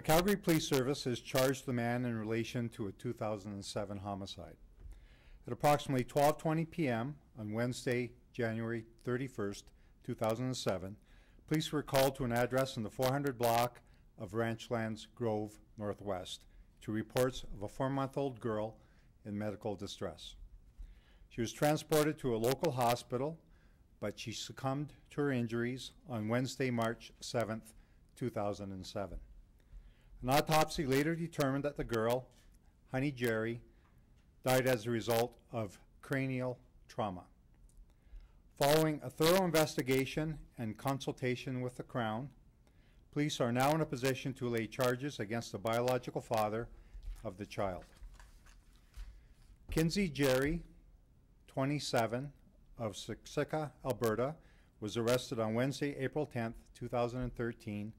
The Calgary Police Service has charged the man in relation to a 2007 homicide. At approximately 12:20 p.m. on Wednesday, January 31st, 2007, police were called to an address in the 400 block of Ranchlands Grove Northwest to reports of a 4-month-old girl in medical distress. She was transported to a local hospital, but she succumbed to her injuries on Wednesday, March 7th, 2007. An autopsy later determined that the girl, Kinsey Jerry, died as a result of cranial trauma. Following a thorough investigation and consultation with the Crown, police are now in a position to lay charges against the biological father of the child. Kinsey Jerry, 27, of Siksika, Alberta, was arrested on Wednesday, April 10th, 2013,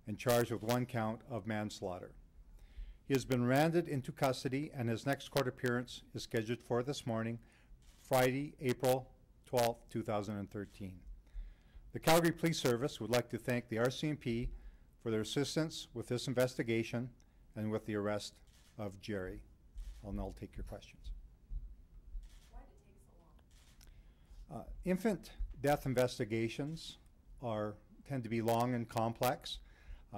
and charged with 1 count of manslaughter. He has been remanded into custody, and his next court appearance is scheduled for this morning, Friday, April 12, 2013. The Calgary Police Service would like to thank the RCMP for their assistance with this investigation and with the arrest of Jerry. I'll now take your questions. Why did it take so long? Infant death investigations tend to be long and complex.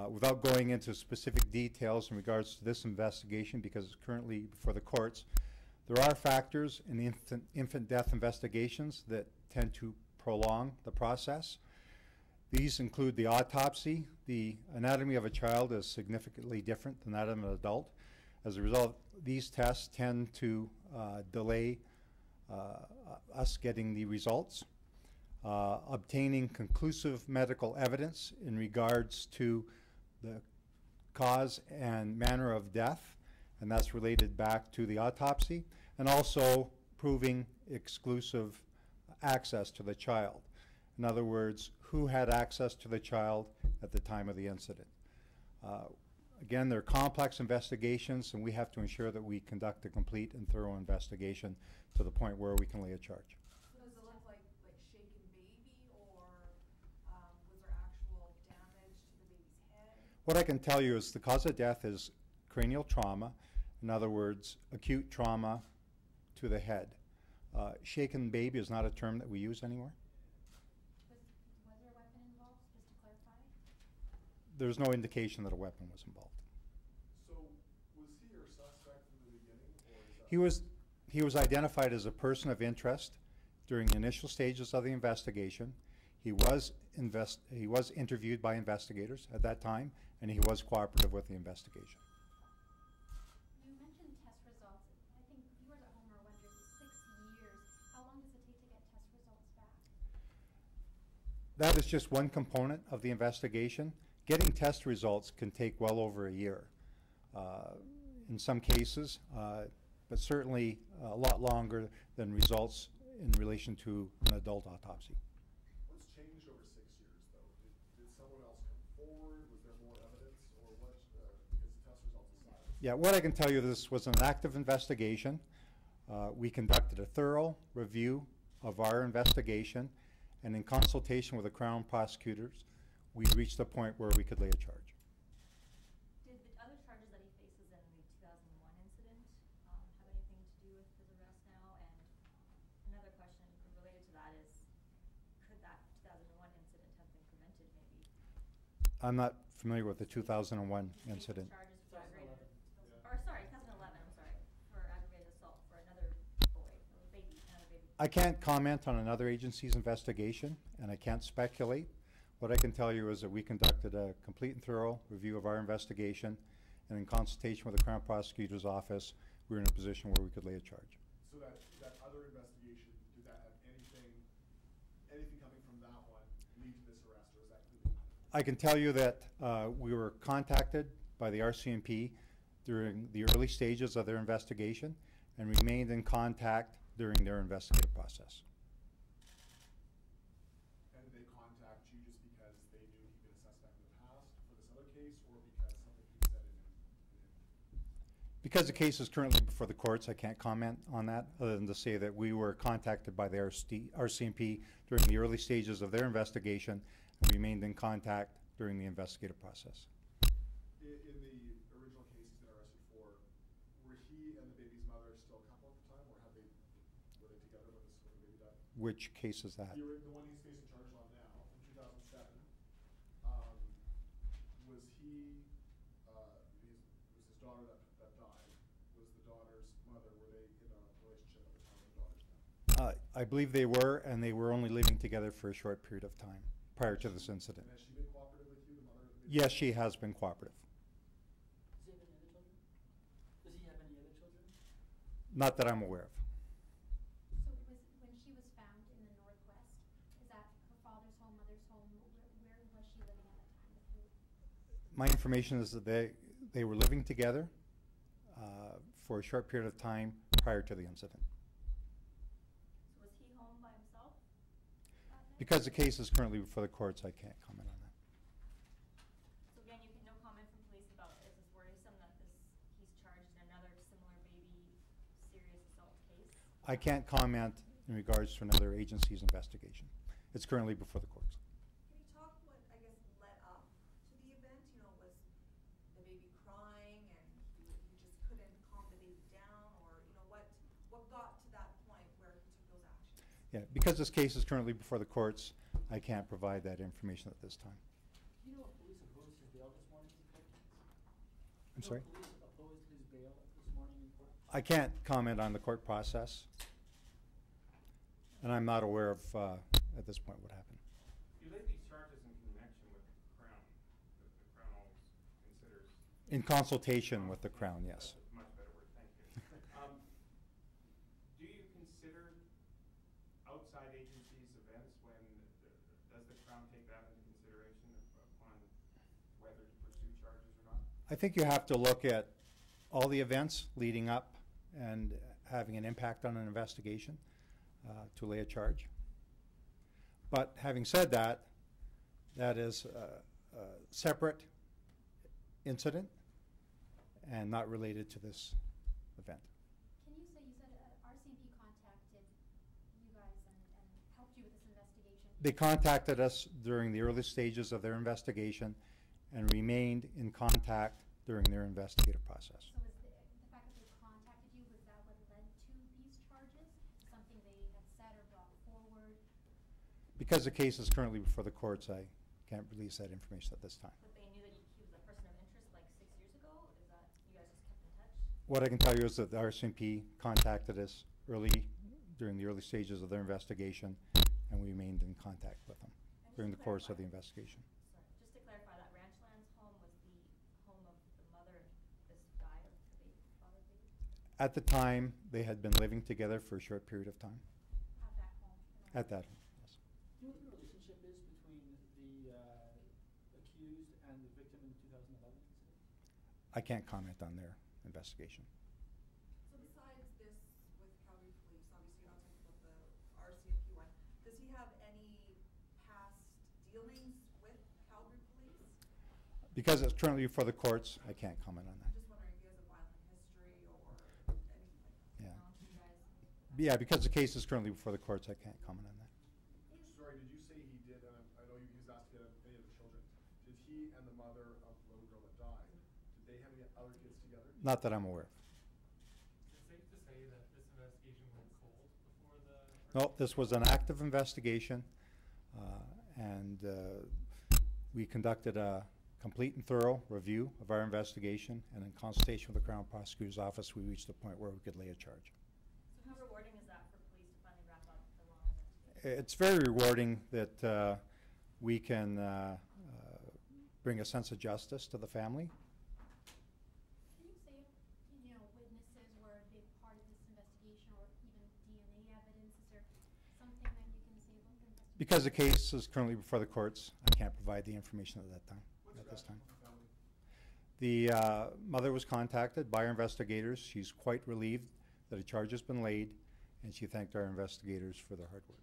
Without going into specific details in regards to this investigation, because it's currently before the courts, there are factors in the infant death investigations that tend to prolong the process. These include the autopsy. The anatomy of a child is significantly different than that of an adult. As a result, these tests tend to delay us getting the results. Obtaining conclusive medical evidence in regards to the cause and manner of death, and that's related back to the autopsy, and also proving exclusive access to the child. In other words, who had access to the child at the time of the incident. Again, they're complex investigations, and we have to ensure that we conduct a complete and thorough investigation to the point where we can lay a charge. So does it look like shaken baby, or was there actual damage to the baby's head? What I can tell you is the cause of death is cranial trauma. In other words, acute trauma to the head. Shaken baby is not a term that we use anymore. Was there a weapon involved, just to clarify? There's no indication that a weapon was involved. So was he your suspect from the beginning, or is that He was identified as a person of interest during the initial stages of the investigation. He was interviewed by investigators at that time, and he was cooperative with the investigation. You mentioned test results. I think viewers at home are wondering, 6 years, how long does it take to get test results back? That is just one component of the investigation. Getting test results can take well over a year. In some cases, but certainly a lot longer than results in relation to an adult autopsy. what's changed over 6 years, though? Did someone else come forward? Was there more evidence, or what? Because the test results aside. Yeah, what I can tell you, this was an active investigation. We conducted a thorough review of our investigation, and in consultation with the Crown prosecutors, we reached a point where we could lay a charge. Did the other charges that he faces in the 2001 incident have anything to do with his arrest now? And another question related to that is, could that 2001 incident have been prevented maybe? I'm not familiar with the 2001 incident. Charges for aggravated, or sorry, 2011, I'm sorry, for aggravated assault for another boy, or baby, another baby. I can't comment on another agency's investigation, and I can't speculate. What I can tell you is that we conducted a complete and thorough review of our investigation, and in consultation with the Crown Prosecutor's Office, we were in a position where we could lay a charge. So that other investigation, did that have anything coming from that one lead to this arrest, or is that completely? I can tell you that we were contacted by the RCMP during the early stages of their investigation and remained in contact during their investigative process. And did they contact you just because they knew he'd been a suspect in the past for this other case, or because something he said in Because the case is currently before the courts, I can't comment on that, other than to say that we were contacted by the RCMP during the early stages of their investigation and remained in contact during the investigative process. in Which case is that? The one he's facing charges on now, from 2007. Was he, it was his daughter that died. Was the daughter's mother, were they in a relationship at the time of the daughter's death? I believe they were, and they were only living together for a short period of time prior to this incident. And has she been cooperative with you, the mother? Yes, she has been cooperative. Does he have any other children? Does he have any other children? Not that I'm aware of. So it was, when she was found in the Northwest, is that her father's home, mother's home? Where was she living at that time? With who? My information is that they were living together for a short period of time prior to the incident. So was he home by himself that night? Because the case is currently before the courts, I can't comment on that. So again, you get no comment from police about, is this worrisome that he's charged in another similar baby serious assault case? I can't comment in regards to another agency's investigation. It's currently before the courts. Can you talk what, I guess, led up to the event? You know, was the baby crying and he just couldn't calm the baby down? Or, you know, what got to that point where he took those actions? Yeah, because this case is currently before the courts, I can't provide that information at this time. Do you know if police opposed his bail this morning in court? I'm sorry? Police opposed his bail this morning in court? I can't comment on the court process, and I'm not aware of, at this point, what happened. You lay these charges in connection with the Crown, that the Crown always considers. In consultation with the Crown, yes. That's a much better word, thank you. Do you consider outside agencies' events when, does the Crown take that into consideration upon whether to pursue charges or not? I think you have to look at all the events leading up and having an impact on an investigation to lay a charge. But having said that, that is a separate incident and not related to this event. Can you say, you said RCMP contacted you guys and helped you with this investigation? They contacted us during the early stages of their investigation and remained in contact during their investigative process. So is the fact that they contacted you, was that what led to these charges? Something they had said or brought forward? Because the case is currently before the courts, I can't release that information at this time. But they knew that he was a person of interest like 6 years ago? Is that, you guys just kept in touch? What I can tell you is that the RCMP contacted us during the early stages of their investigation, and we remained in contact with them during the course of the investigation. Sorry, just to clarify, that Ranchlands home was the home of the mother and this guy, or the baby, father baby? At the time, they had been living together for a short period of time. At that home? At that home, yes. Do you know what the relationship is between the accused and the victim in the 2011 incident? I can't comment on their investigation. So besides this with Calgary Police, obviously you're not talking about the RCMP one, does he have any past dealings with Calgary Police? Because it's currently before the courts, I can't comment on that. I'm just wondering if he has a violent history or anything like that. Yeah. You guys? Yeah, because the case is currently before the courts, I can't comment on that. Sorry, did you say he did, I know he was asked to get any of the children. Did he and the mother of the little girl that died, did they have any other kids together? Not that I'm aware of. Is it safe to say that this investigation went cold before the? No, this was an active investigation, and we conducted a complete and thorough review of our investigation, and in consultation with the Crown Prosecutor's Office, we reached a point where we could lay a charge. So how rewarding is that for police to finally wrap up the long investigation? It's very rewarding that we can bring a sense of justice to the family. Can you say if, you know, witnesses were a big part of this investigation, or even DNA evidence? Is there something that you can say about the investigation? Because the case is currently before the courts, I can't provide the information at that time. At this time. The mother was contacted by our investigators. She's quite relieved that a charge has been laid, and she thanked our investigators for their hard work.